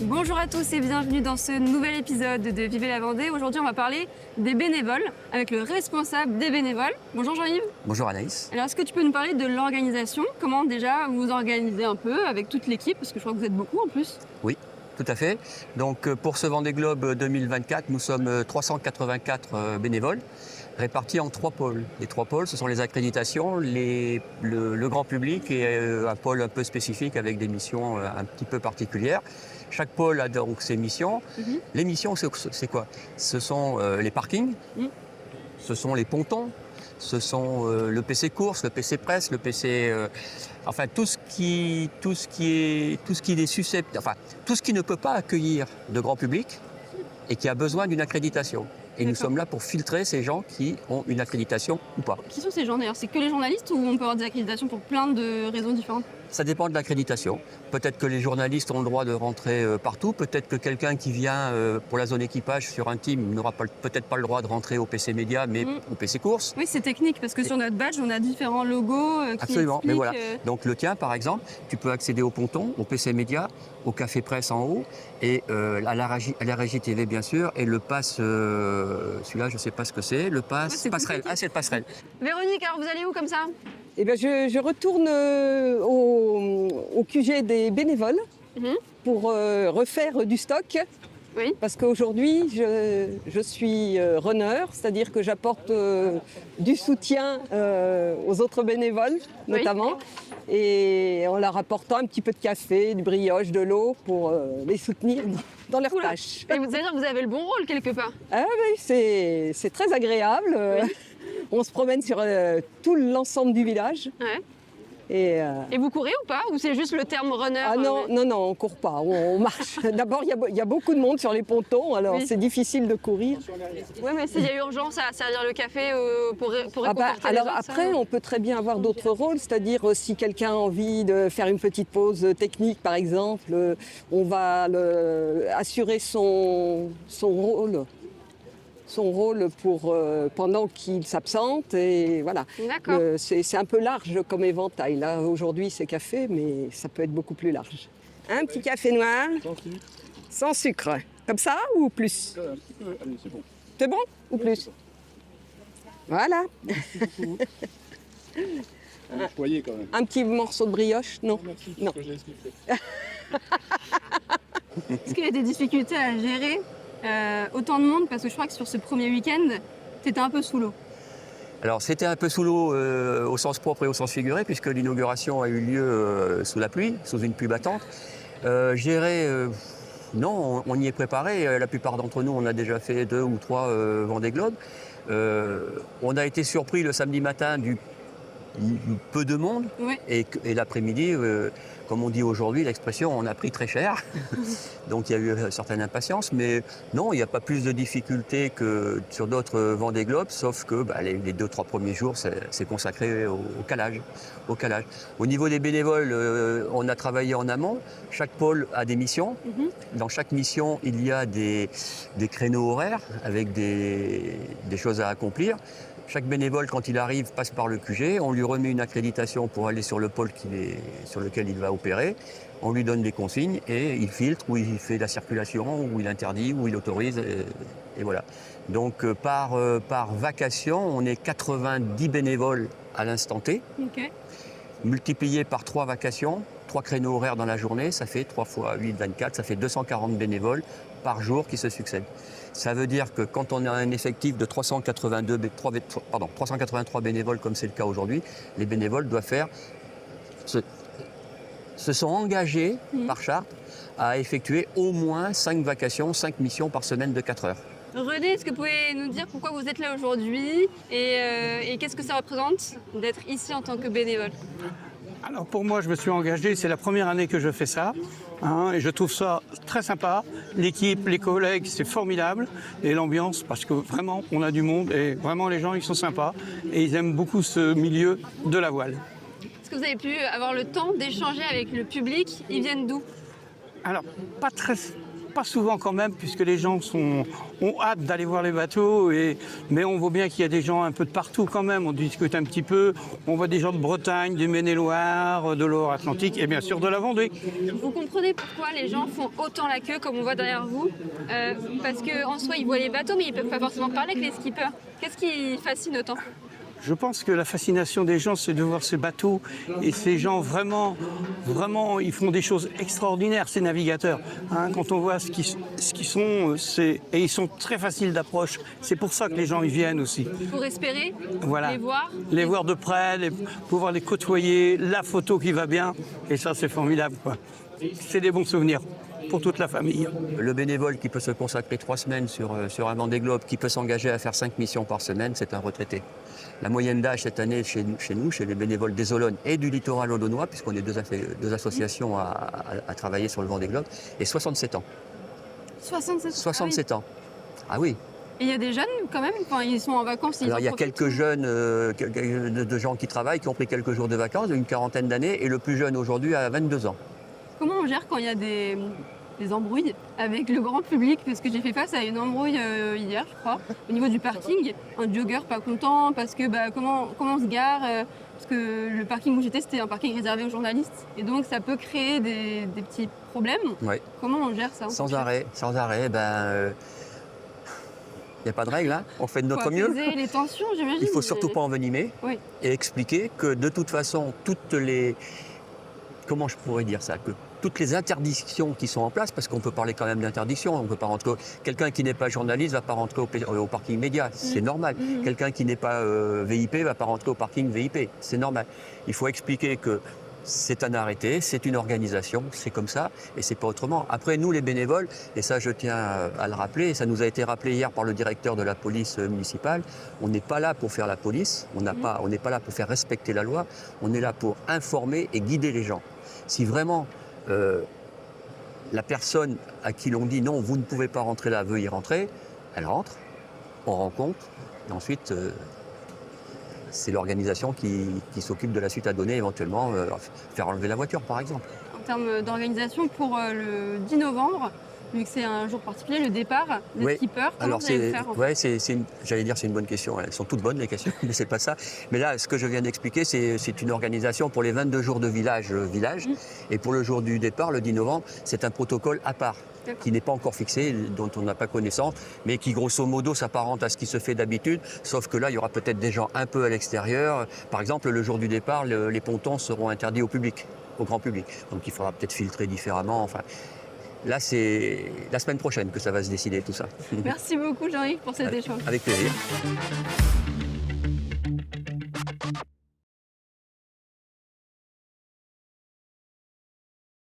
Bonjour à tous et bienvenue dans ce nouvel épisode de Vivez la Vendée. Aujourd'hui, on va parler des bénévoles avec le responsable des bénévoles. Bonjour Jean-Yves. Bonjour Anaïs. Alors, est-ce que tu peux nous parler de l'organisation? Comment déjà vous vous organisez un peu avec toute l'équipe? Parce que je crois que vous êtes beaucoup en plus. Oui, tout à fait. Donc pour ce Vendée Globe 2024, nous sommes 384 bénévoles répartis en 3 pôles. Les 3 pôles, ce sont les accréditations, le grand public et un pôle un peu spécifique avec des missions un petit peu particulières. Chaque pôle a donc ses missions. Les missions, c'est quoi? Ce sont les parkings, ce sont les pontons, ce sont le PC course, le PC presse, le PC... enfin, tout ce qui est susceptible, enfin, tout ce qui ne peut pas accueillir de grand public et qui a besoin d'une accréditation. Et nous sommes là pour filtrer ces gens qui ont une accréditation ou pas. Qui sont ces gens d'ailleurs? C'est que les journalistes ou on peut avoir des accréditations pour plein de raisons différentes? Ça dépend de l'accréditation. Peut-être que les journalistes ont le droit de rentrer partout. Peut-être que quelqu'un qui vient pour la zone équipage sur un team n'aura peut-être pas le droit de rentrer au PC Média, mais au PC Course. Oui, c'est technique parce que sur notre badge, on a différents logos qui Absolument, expliquent... mais voilà. Donc le tien, par exemple, tu peux accéder au ponton, au PC Média, au Café Presse en haut, et à la régie TV, bien sûr, et le pass, celui-là, je ne sais pas ce que c'est, le pass passerelle. Ah, c'est le passerelle. Véronique, alors vous allez où comme ça? Eh bien, je retourne au QG des bénévoles pour refaire du stock. Oui. Parce qu'aujourd'hui, je suis runner, c'est-à-dire que j'apporte du soutien aux autres bénévoles, notamment, et en leur apportant un petit peu de café, du brioche, de l'eau pour les soutenir dans leurs tâches. Et vous allez dire que vous avez le bon rôle quelque part. Ah oui, c'est très agréable. Oui. On se promène sur tout l'ensemble du village. Ouais. Et vous courez ou pas? Ou c'est juste le terme runner? Ah non, on ne court pas, on marche. D'abord, il y a beaucoup de monde sur les pontons, alors c'est difficile de courir. Oui, mais s'il y a urgence à servir le café pour réconforter alors les autres, après, on peut très bien avoir d'autres rôles, c'est-à-dire si quelqu'un a envie de faire une petite pause technique, par exemple, on va assurer son rôle pour, pendant qu'il s'absente, et voilà. D'accord. C'est un peu large comme éventail. Là, aujourd'hui, c'est café, mais ça peut être beaucoup plus large. Un petit café noir. Sans sucre. Sans sucre. Comme ça ou plus? Un petit peu, allez, c'est bon. C'est bon ou plus? Voilà. Choyez quand même. Un petit morceau de brioche? Non. Merci, Non. que j'ai expliqué. Est-ce qu'il y a des difficultés à gérer autant de monde? Parce que je crois que sur ce premier week-end, t'étais un peu sous l'eau. Alors c'était un peu sous l'eau au sens propre et au sens figuré, puisque l'inauguration a eu lieu sous la pluie, sous une pluie battante. Gérer, non, on y est préparé. La plupart d'entre nous, on a déjà fait 2 ou 3 Vendée Globe. On a été surpris le samedi matin du peu de monde, Ouais. et l'après-midi, comme on dit aujourd'hui, l'expression on a pris très cher. Donc il y a eu certaine impatience, mais non, il n'y a pas plus de difficultés que sur d'autres Vendée Globe, sauf que les 2-3 premiers jours, c'est consacré au calage. Au niveau des bénévoles, on a travaillé en amont. Chaque pôle a des missions. Dans chaque mission, il y a des créneaux horaires avec des choses à accomplir. Chaque bénévole, quand il arrive, passe par le QG. On lui remet une accréditation pour aller sur le pôle sur lequel il va opérer. On lui donne des consignes et il filtre, ou il fait la circulation, ou il interdit, ou il autorise. Et voilà. Donc par vacation, on est 90 bénévoles à l'instant T. Ok. Multiplié par 3 vacations, 3 créneaux horaires dans la journée, ça fait 3 fois 8, 24, ça fait 240 bénévoles par jour qui se succèdent. Ça veut dire que quand on a un effectif de 383 bénévoles, comme c'est le cas aujourd'hui, les bénévoles doivent se sont engagés par charte à effectuer au moins 5 vacations, 5 missions par semaine de 4 heures. René, est-ce que vous pouvez nous dire pourquoi vous êtes là aujourd'hui et qu'est-ce que ça représente d'être ici en tant que bénévole? Alors pour moi, je me suis engagé, c'est la première année que je fais ça, et je trouve ça très sympa. L'équipe, les collègues, c'est formidable, et l'ambiance, parce que vraiment, on a du monde, et vraiment les gens, ils sont sympas, et ils aiment beaucoup ce milieu de la voile. Est-ce que vous avez pu avoir le temps d'échanger avec le public? Ils viennent d'où? Alors, pas très pas souvent quand même, puisque les gens ont hâte d'aller voir les bateaux, mais on voit bien qu'il y a des gens un peu de partout quand même, on discute un petit peu, on voit des gens de Bretagne, du Maine-et-Loire, de Loire-Atlantique et bien sûr de la Vendée. Vous comprenez pourquoi les gens font autant la queue, comme on voit derrière vous, parce qu'en soi, ils voient les bateaux, mais ils ne peuvent pas forcément parler avec les skippers. Qu'est-ce qui fascine autant? Je pense que la fascination des gens, c'est de voir ces bateaux et ces gens vraiment, ils font des choses extraordinaires, ces navigateurs. Hein, quand on voit ce qu'ils sont, et ils sont très faciles d'approche. C'est pour ça que les gens y viennent aussi. Pour espérer Voilà. les voir. Les voir de près, pouvoir les côtoyer, la photo qui va bien. Et ça, c'est formidable, quoi. C'est des bons souvenirs pour toute la famille. Le bénévole qui peut se consacrer 3 semaines sur un Vendée Globe, qui peut s'engager à faire 5 missions par semaine, c'est un retraité. La moyenne d'âge cette année chez nous, chez les bénévoles des Olonnes et du littoral audonois, puisqu'on est deux associations à travailler sur le Vendée Globe, est 67 ans. 67 ans. Ah oui. Et il y a des jeunes quand même, enfin, ils sont en vacances. Alors il y a quelques jeunes de gens qui travaillent, qui ont pris quelques jours de vacances, une quarantaine d'années, et le plus jeune aujourd'hui a 22 ans. Comment on gère quand il y a des embrouilles avec le grand public? Parce que j'ai fait face à une embrouille hier, je crois, au niveau du parking. Un jogger pas content parce que comment on se gare parce que le parking où j'étais, c'était un parking réservé aux journalistes. Et donc ça peut créer des petits problèmes. Ouais. Comment on gère ça? Sans arrêt, il n'y a pas de règle, hein. On fait de notre mieux. Apaiser les tensions, j'imagine. Il ne faut surtout pas envenimer Oui. et expliquer que de toute façon, comment je pourrais dire ça, que toutes les interdictions qui sont en place, parce qu'on peut parler quand même d'interdiction, on peut pas rentrer. Quelqu'un qui n'est pas journaliste ne va pas rentrer au parking média, c'est normal. Quelqu'un qui n'est pas VIP ne va pas rentrer au parking VIP, c'est normal. Il faut expliquer que c'est un arrêté, c'est une organisation, c'est comme ça et c'est pas autrement. Après, nous les bénévoles, et ça je tiens à le rappeler, et ça nous a été rappelé hier par le directeur de la police municipale, on n'est pas là pour faire la police, on n'est pas là pour faire respecter la loi, on est là pour informer et guider les gens. Si vraiment la personne à qui l'on dit non, vous ne pouvez pas rentrer là, veut y rentrer, elle rentre, on rencontre, et ensuite c'est l'organisation qui s'occupe de la suite à donner, éventuellement faire enlever la voiture par exemple. En termes d'organisation, pour le 10 novembre, vu que c'est un jour particulier, le départ des skippers, comment vous allez le faire j'allais dire c'est une bonne question, elles sont toutes bonnes les questions, mais c'est pas ça. Mais là, ce que je viens d'expliquer, c'est une organisation pour les 22 jours de village, et pour le jour du départ, le 10 novembre, c'est un protocole à part, qui n'est pas encore fixé, dont on n'a pas connaissance, mais qui grosso modo s'apparente à ce qui se fait d'habitude, sauf que là, il y aura peut-être des gens un peu à l'extérieur. Par exemple, le jour du départ, les pontons seront interdits au public, au grand public, donc il faudra peut-être filtrer différemment, enfin... Là, c'est la semaine prochaine que ça va se décider, tout ça. Merci beaucoup, Jean-Yves, pour cet échange. Avec plaisir.